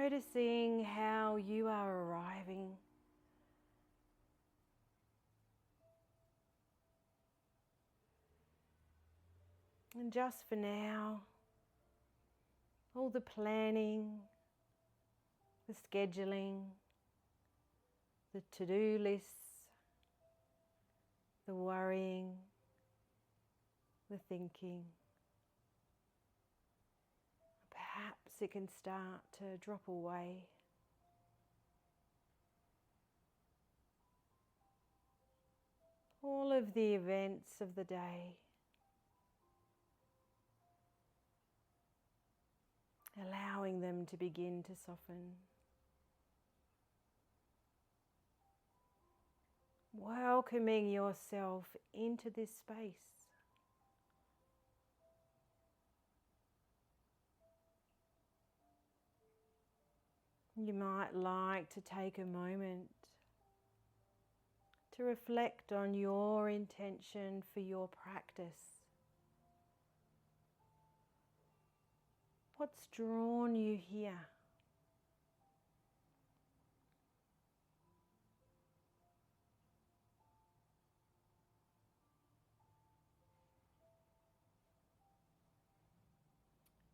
noticing how you are arriving. And just for now, all the planning, the scheduling, the to-do lists, the worrying, the thinking, perhaps it can start to drop away. All of the events of the day, allowing them to begin to soften. Welcoming yourself into this space. You might like to take a moment to reflect on your intention for your practice. What's drawn you here?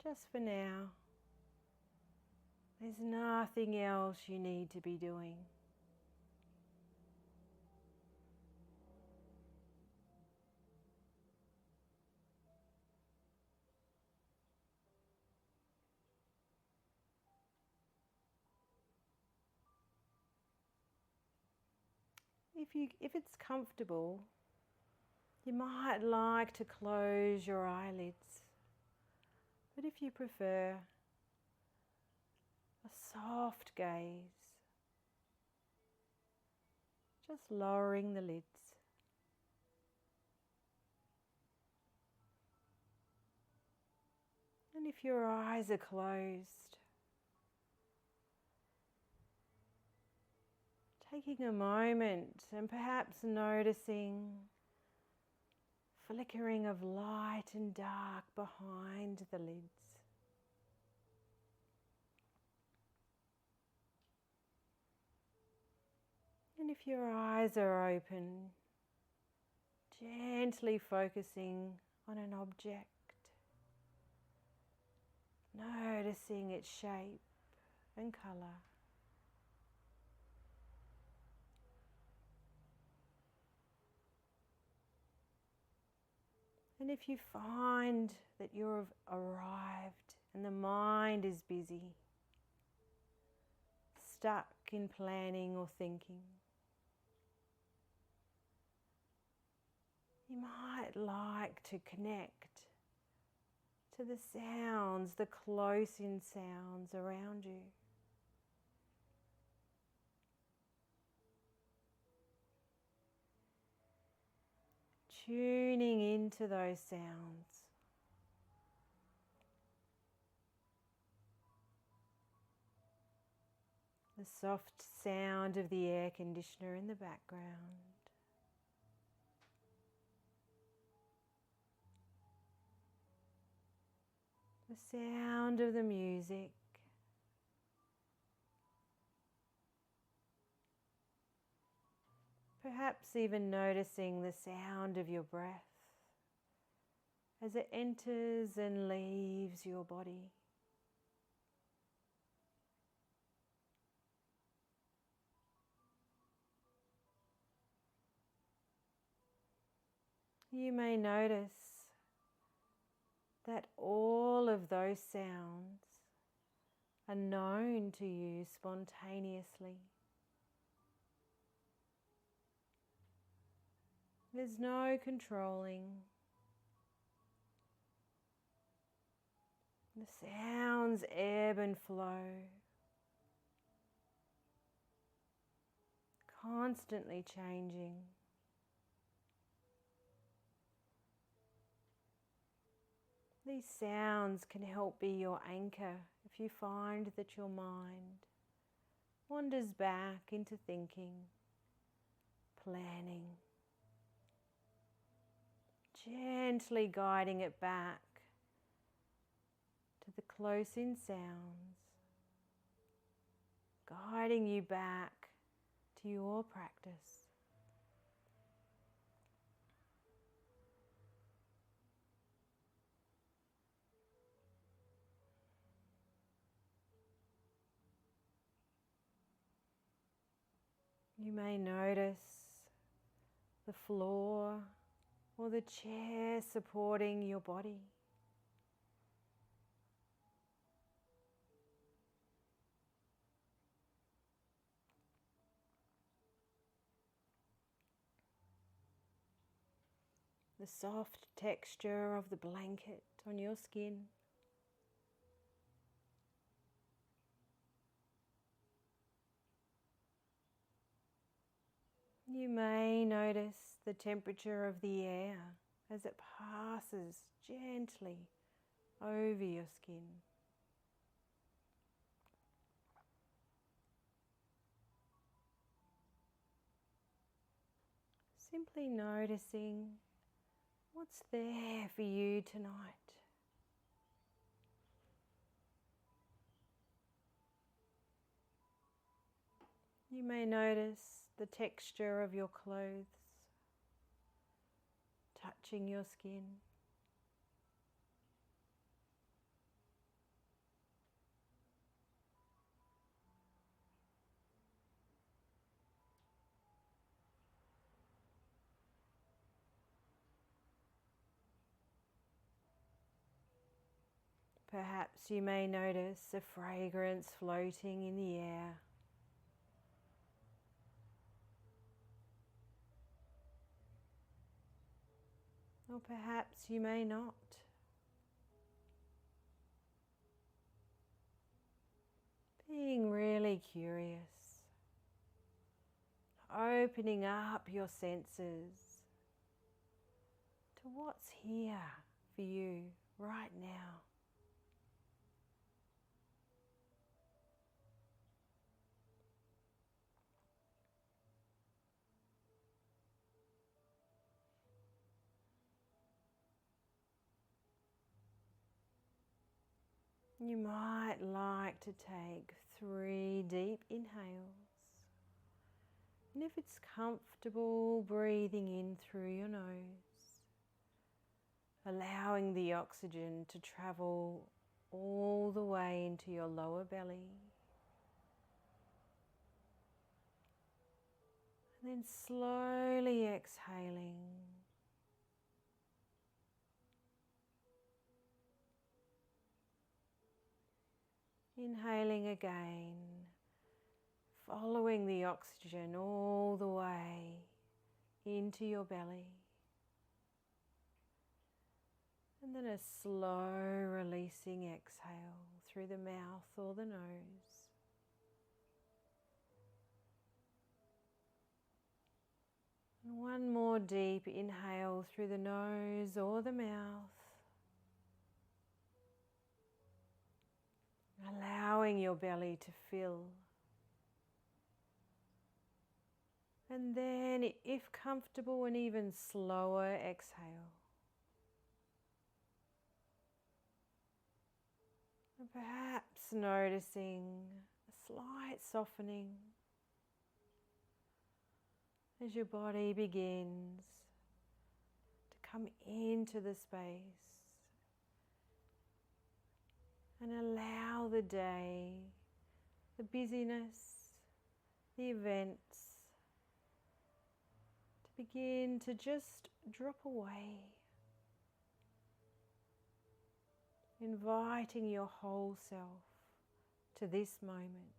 Just for now, there's nothing else you need to be doing. If it's comfortable, you might like to close your eyelids. But if you prefer a soft gaze, just lowering the lids. And if your eyes are closed, taking a moment and perhaps noticing flickering of light and dark behind the lids. And if your eyes are open, gently focusing on an object, noticing its shape and colour. And if you find that you've arrived and the mind is busy, stuck in planning or thinking, you might like to connect to the sounds, the close-in sounds around you. Tuning into those sounds. The soft sound of the air conditioner in the background. The sound of the music. Perhaps even noticing the sound of your breath as it enters and leaves your body. You may notice that all of those sounds are known to you spontaneously. There's no controlling. The sounds ebb and flow, constantly changing. These sounds can help be your anchor if you find that your mind wanders back into thinking, planning, gently guiding it back to the close-in sounds inviting you back to your practice. You may notice the floor or the chair supporting your body. The soft texture of the blanket on your skin. You may notice the temperature of the air as it passes gently over your skin. Simply noticing what's there for you tonight. You may notice the texture of your clothes touching your skin. Perhaps you may notice a fragrance floating in the air. Or perhaps you may not. Being really curious, opening up your senses to what's here for you right now. You might like to take 3 deep inhales. And if it's comfortable, breathing in through your nose, allowing the oxygen to travel all the way into your lower belly. And then slowly exhaling. Inhaling again, following the oxygen all the way into your belly. And then a slow releasing exhale through the mouth or the nose. And one more deep inhale through the nose or the mouth. Allowing your belly to fill. And then, if comfortable, an even slower exhale. And perhaps noticing a slight softening as your body begins to come into the space and allow the day, the busyness, the events to begin to just drop away, inviting your whole self to this moment.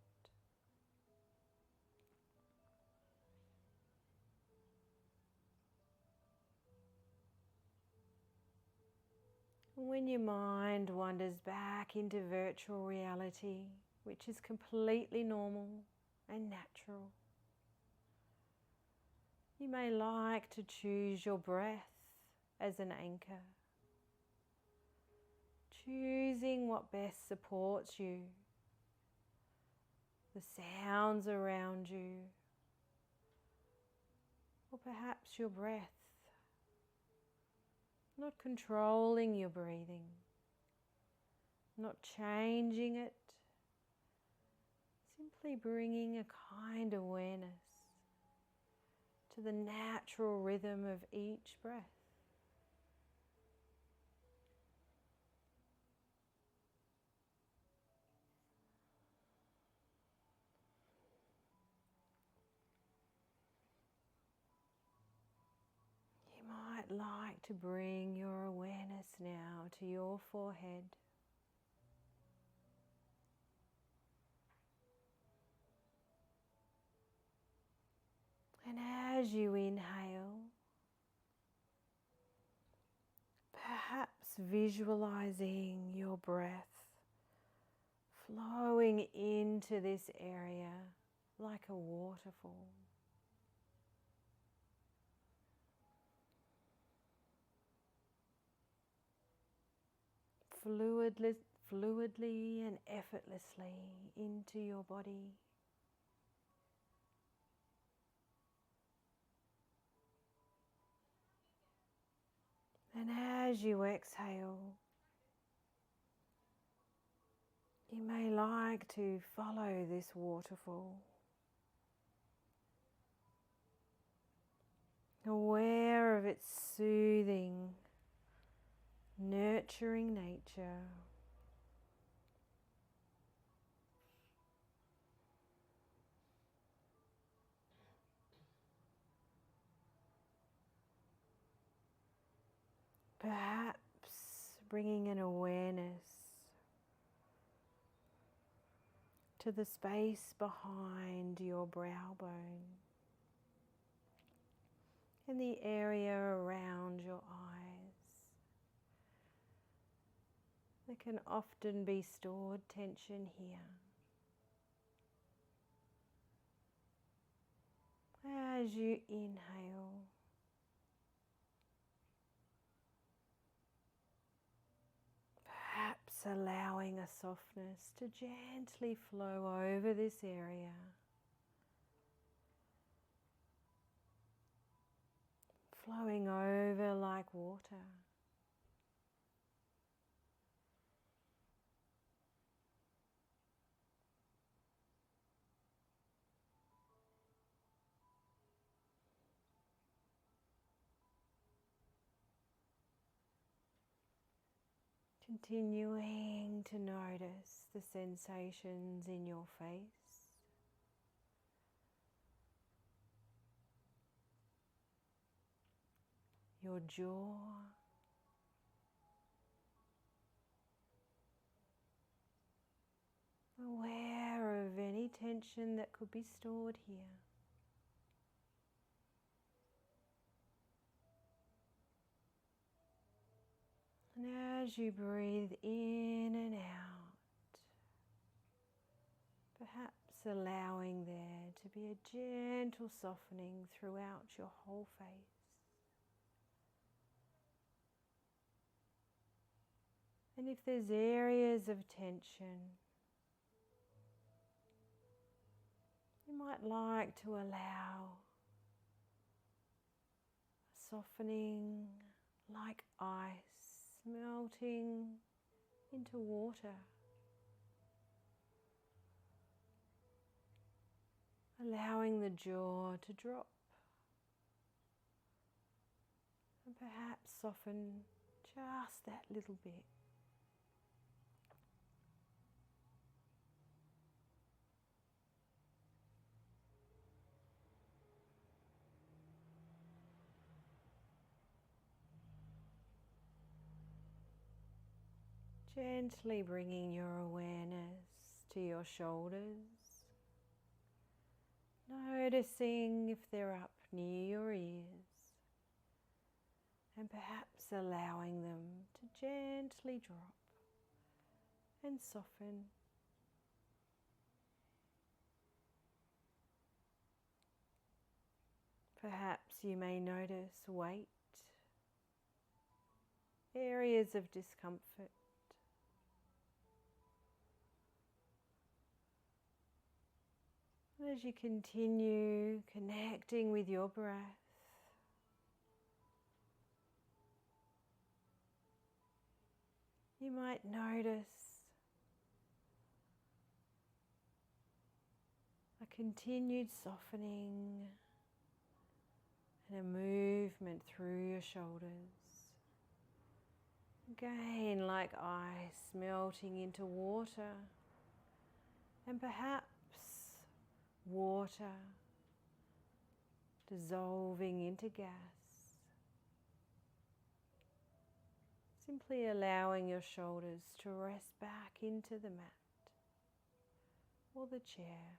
When your mind wanders back into virtual reality, which is completely normal and natural, you may like to choose your breath as an anchor, choosing what best supports you, the sounds around you, or perhaps your breath. Not controlling your breathing, not changing it, Simply bringing a kind awareness to the natural rhythm of each breath. You might like to bring your awareness now to your forehead. And as you inhale, perhaps visualizing your breath flowing into this area like a waterfall. Fluidly and effortlessly into your body. And as you exhale, you may like to follow this waterfall, aware of its soothing, nurturing nature. Perhaps bringing an awareness to the space behind your brow bone and the area around your eyes. There can often be stored tension here. As you inhale, perhaps allowing a softness to gently flow over this area, flowing over like water. Continuing to notice the sensations in your face, your jaw, aware of any tension that could be stored here. And as you breathe in and out, perhaps allowing there to be a gentle softening throughout your whole face. And if there's areas of tension, you might like to allow a softening like ice melting into water, allowing the jaw to drop and perhaps soften just that little bit. Gently bringing your awareness to your shoulders, noticing if they're up near your ears, and perhaps allowing them to gently drop and soften. Perhaps you may notice weight, areas of discomfort. As you continue connecting with your breath, you might notice Continued softening and a movement through your shoulders. Again, like ice melting into water, and perhaps water dissolving into gas. Simply allowing your shoulders to rest back into the mat or the chair,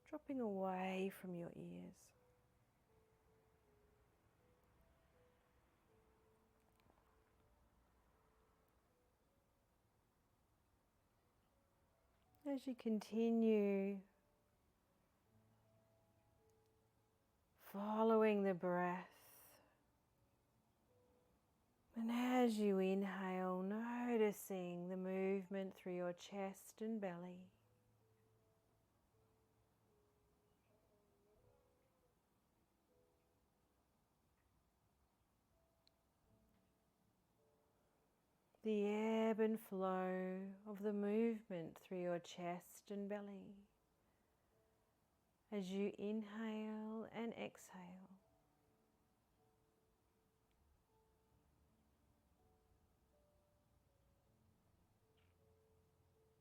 dropping away from your ears. As you continue following the breath, and as you inhale, noticing the movement through your chest and belly. The ebb and flow of the movement through your chest and belly as you inhale and exhale.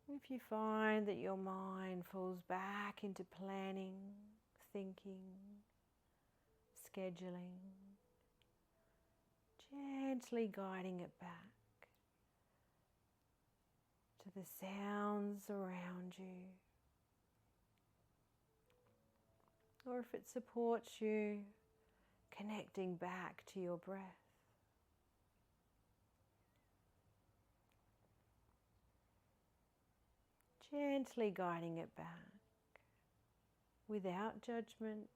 If you find that your mind falls back into planning, thinking, scheduling, gently guiding it back to the sounds around you. Or if it supports you, connecting back to your breath. Gently guiding it back without judgment,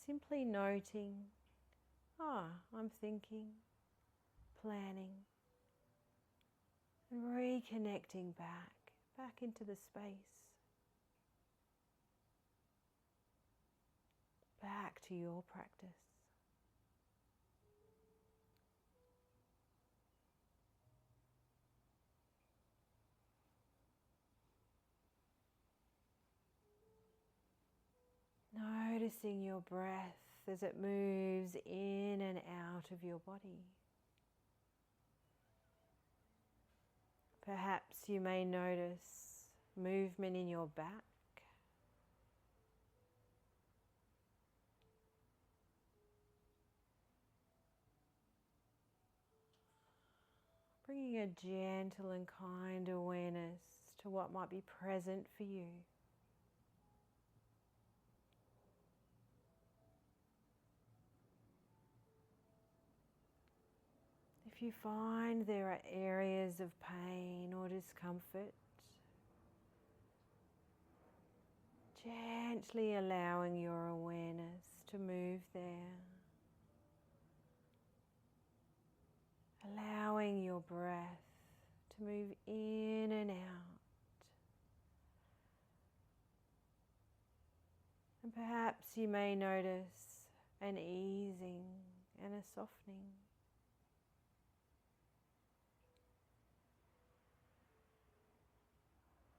simply noting, I'm thinking, planning, and reconnecting back into the space, back to your practice. Noticing your breath as it moves in and out of your body. Perhaps you may notice movement in your back. Bringing a gentle and kind awareness to what might be present for you. If you find there are areas of pain or discomfort, gently allowing your awareness to move there. Allowing your breath to move in and out. And perhaps you may notice an easing and a softening.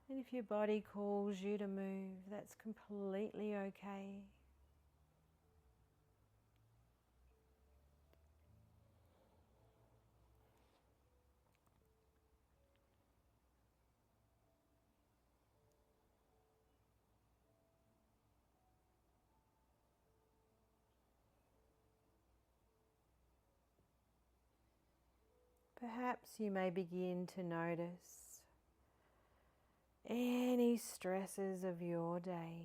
And if your body calls you to move, that's completely okay. Perhaps you may begin to notice any stresses of your day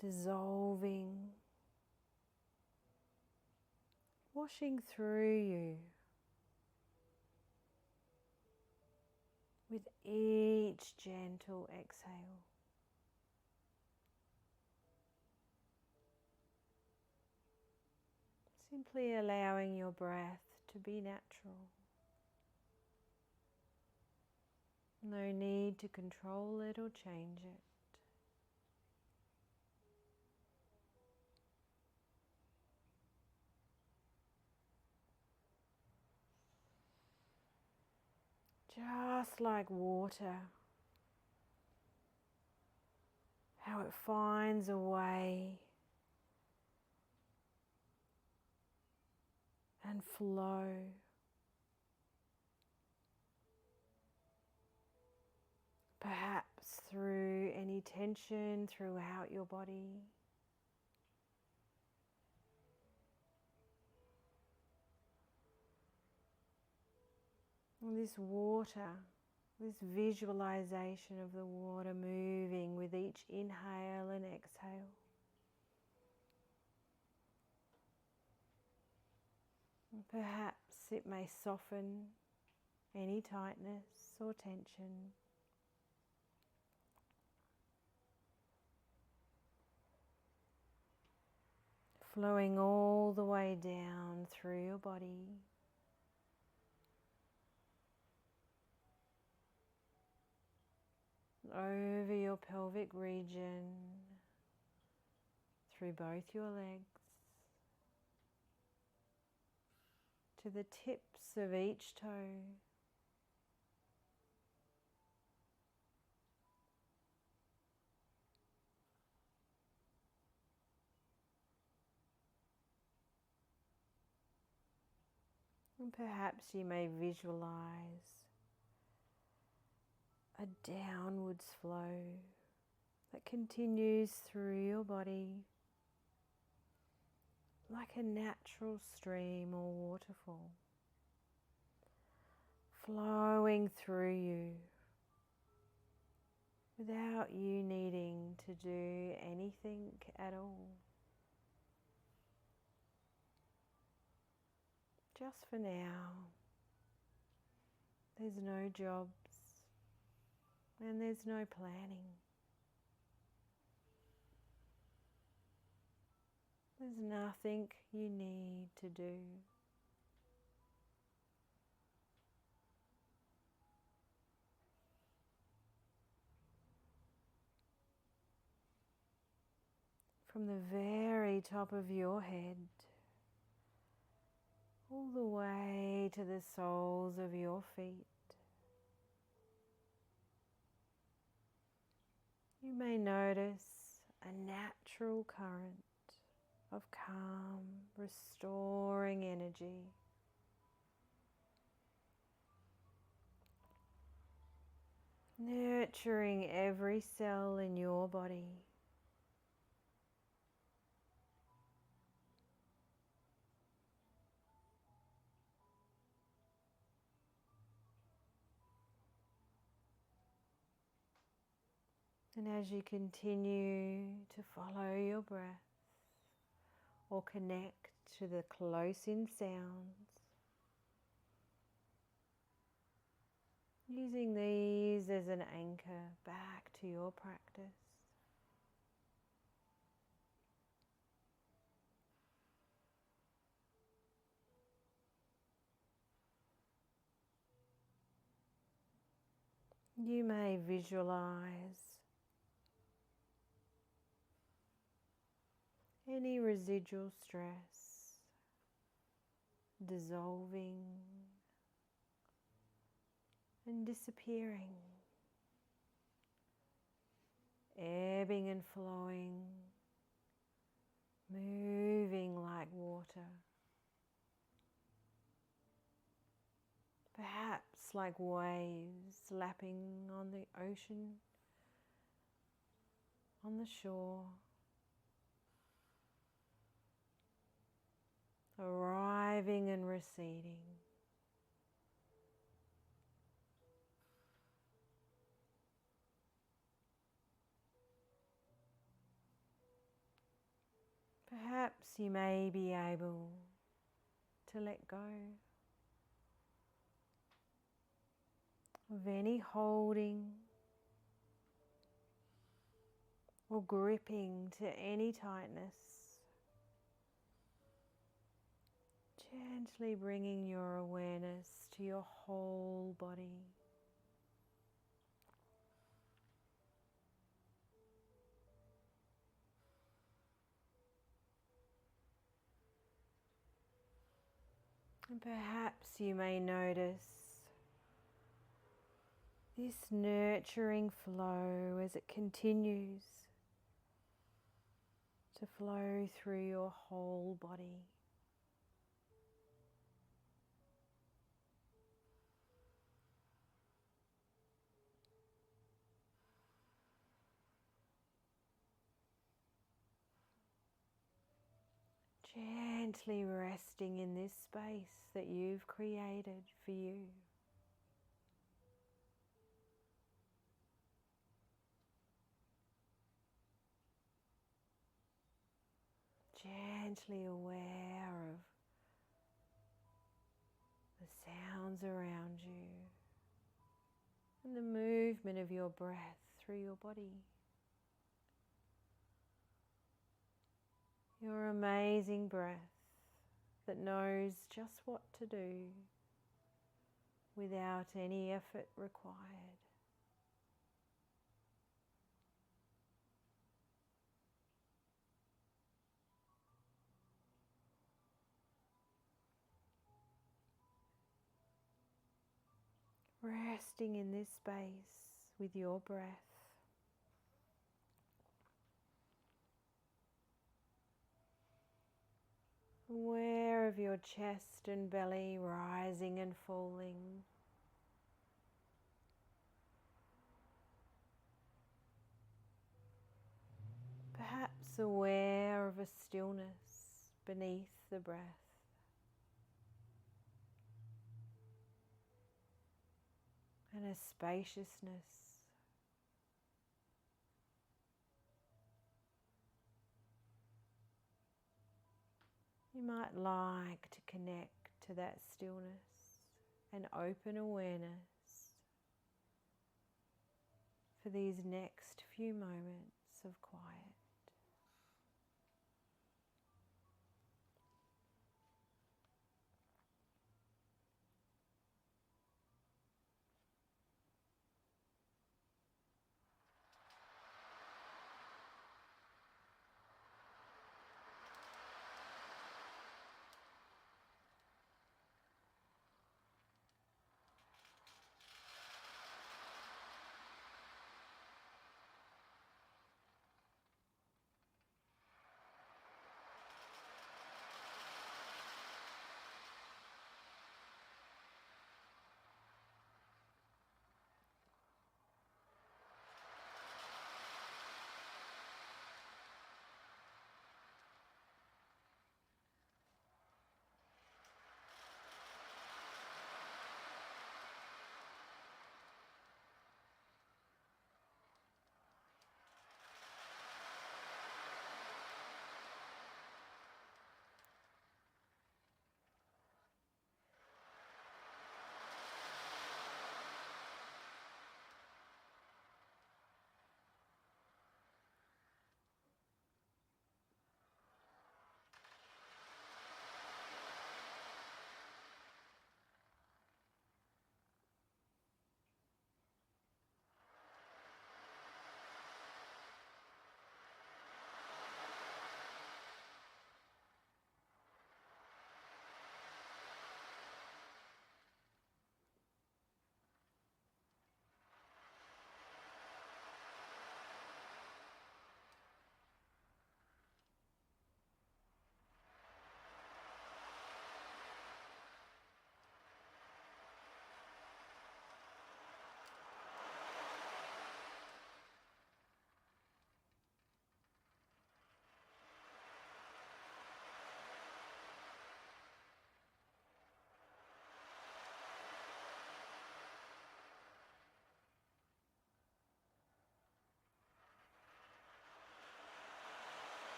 dissolving, washing through you with each gentle exhale. Simply allowing your breath to be natural. No need to control it or change it. Just like water how it finds a way and flow. Perhaps through any tension throughout your body. And this water, this visualization of the water moving with each inhale and exhale. And perhaps it may soften any tightness or tension. Flowing all the way down through your body. Over your pelvic region, through both your legs, to the tips of each toe. And perhaps you may visualize a downwards flow that continues through your body like a natural stream or waterfall, flowing through you without you needing to do anything at all. Just for now, there's no jobs and there's no planning. There's nothing you need to do. From the very top of your head, all the way to the soles of your feet. You may notice a natural current of calm, restoring energy. Nurturing every cell in your body. And as you continue to follow your breath or connect to the close-in sounds, using these as an anchor back to your practice. You may visualize any residual stress dissolving and disappearing, ebbing and flowing, moving like water, perhaps like waves lapping on the ocean, on the shore, arriving and receding. Perhaps you may be able to let go of any holding or gripping to any tightness. Gently bringing your awareness to your whole body. And perhaps you may notice this nurturing flow as it continues to flow through your whole body. Gently resting in this space that you've created for you. Gently aware of the sounds around you and the movement of your breath through your body. Your amazing breath that knows just what to do without any effort required. Resting in this space with your breath. Aware of your chest and belly rising and falling. Perhaps aware of a stillness beneath the breath. And a spaciousness. You might like to connect to that stillness and open awareness for these next few moments of quiet.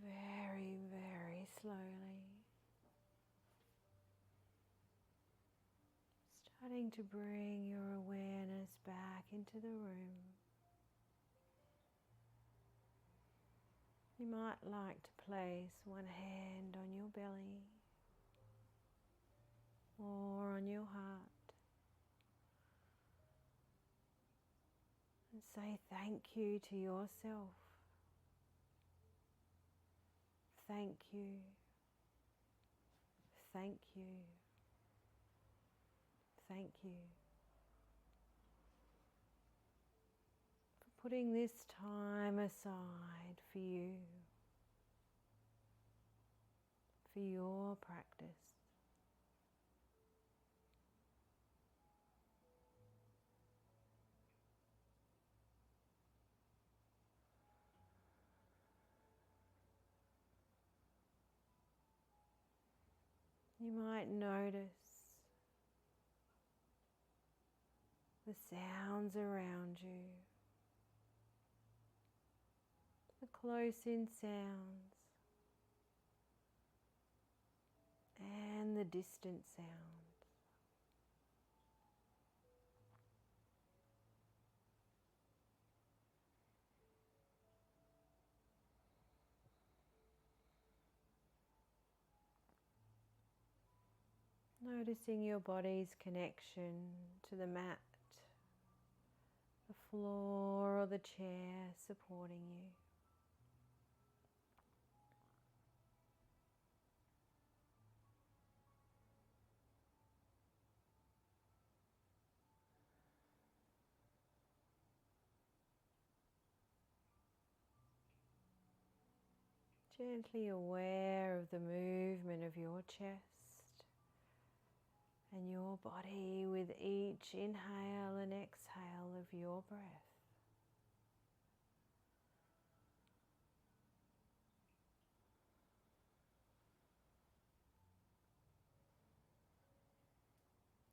very, very slowly. Starting to bring your awareness back into the room. You might like to place one hand on your belly or on your heart and say thank you to yourself. Thank you. Thank you. Thank you for putting this time aside for you, for your practice. You might notice the sounds around you, the close-in sounds and the distant sounds. Noticing your body's connection to the mat, the floor or the chair supporting you. Gently aware of the movement of your chest and your body with each inhale and exhale of your breath.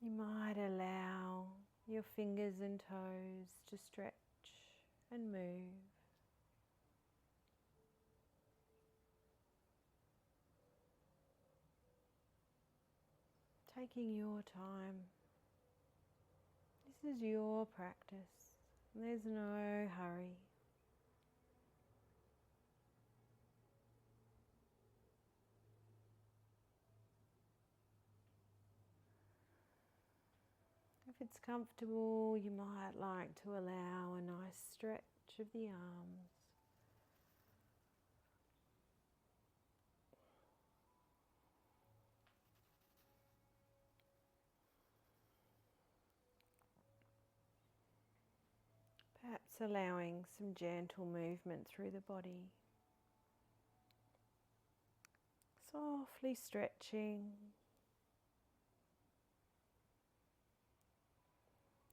You might allow your fingers and toes to stretch and move. Taking your time. This is your practice. There's no hurry. If it's comfortable, you might like to allow a nice stretch of the arms. Perhaps allowing some gentle movement through the body. Softly stretching.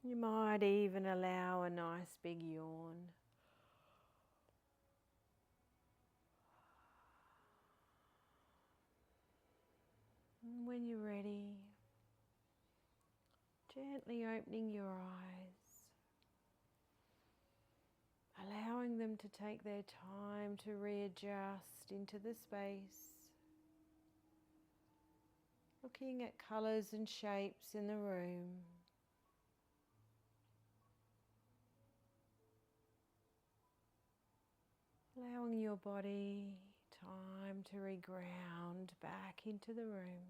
You might even allow a nice big yawn. And when you're ready, gently opening your eyes, allowing them to take their time to readjust into the space, looking at colours and shapes in the room. Allowing your body time to reground back into the room.